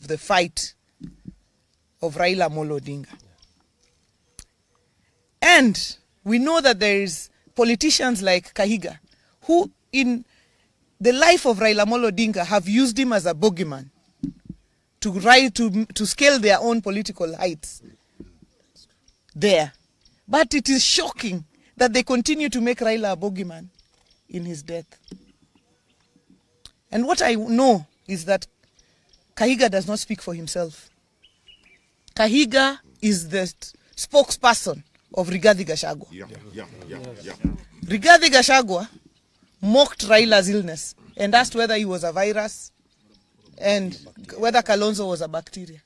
the fight of Raila Odinga. And we know that there is politicians like Kahiga who in the life of Raila Odinga have used him as a bogeyman to scale their own political heights there. But it is shocking that they continue to make Raila a bogeyman in his death. And what I know is that Kahiga does not speak for himself. Kahiga is the spokesperson of Rigathi Gachagua. Rigathi Gachagua mocked Raila's illness and asked whether he was a virus and whether Kalonzo was a bacteria.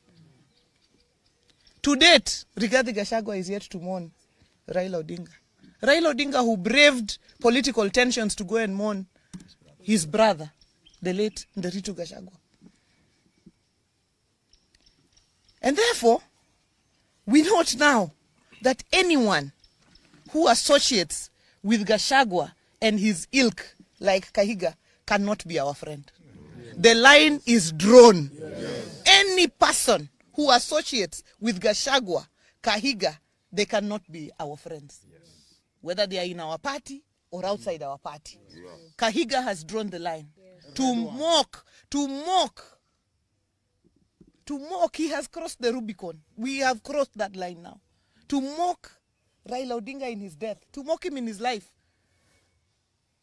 To date, Rigathi Gachagua is yet to mourn Raila Odinga. Raila Odinga, who braved political tensions to go and mourn his brother, the late Nderitu Gachagua. And therefore, we note now that anyone who associates with Gachagua and his ilk, like Kahiga, cannot be our friend. The line is drawn. Yes. Any person who associates with Gachagua, Kahiga, they cannot be our friends. Yes. Whether they are in our party or outside our party. Yes. Kahiga has drawn the line. Yes. To mock, he has crossed the Rubicon. We have crossed that line now. To mock Raila Odinga in his death, to mock him in his life,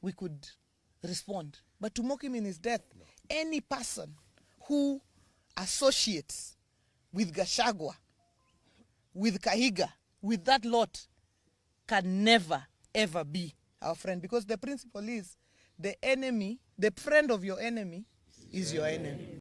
we could respond. But to mock him in his death, no. Any person who associates with Gachagua, with Kahiga, with that lot, can never, ever be our friend. Because the principle is, the friend of your enemy is your enemy.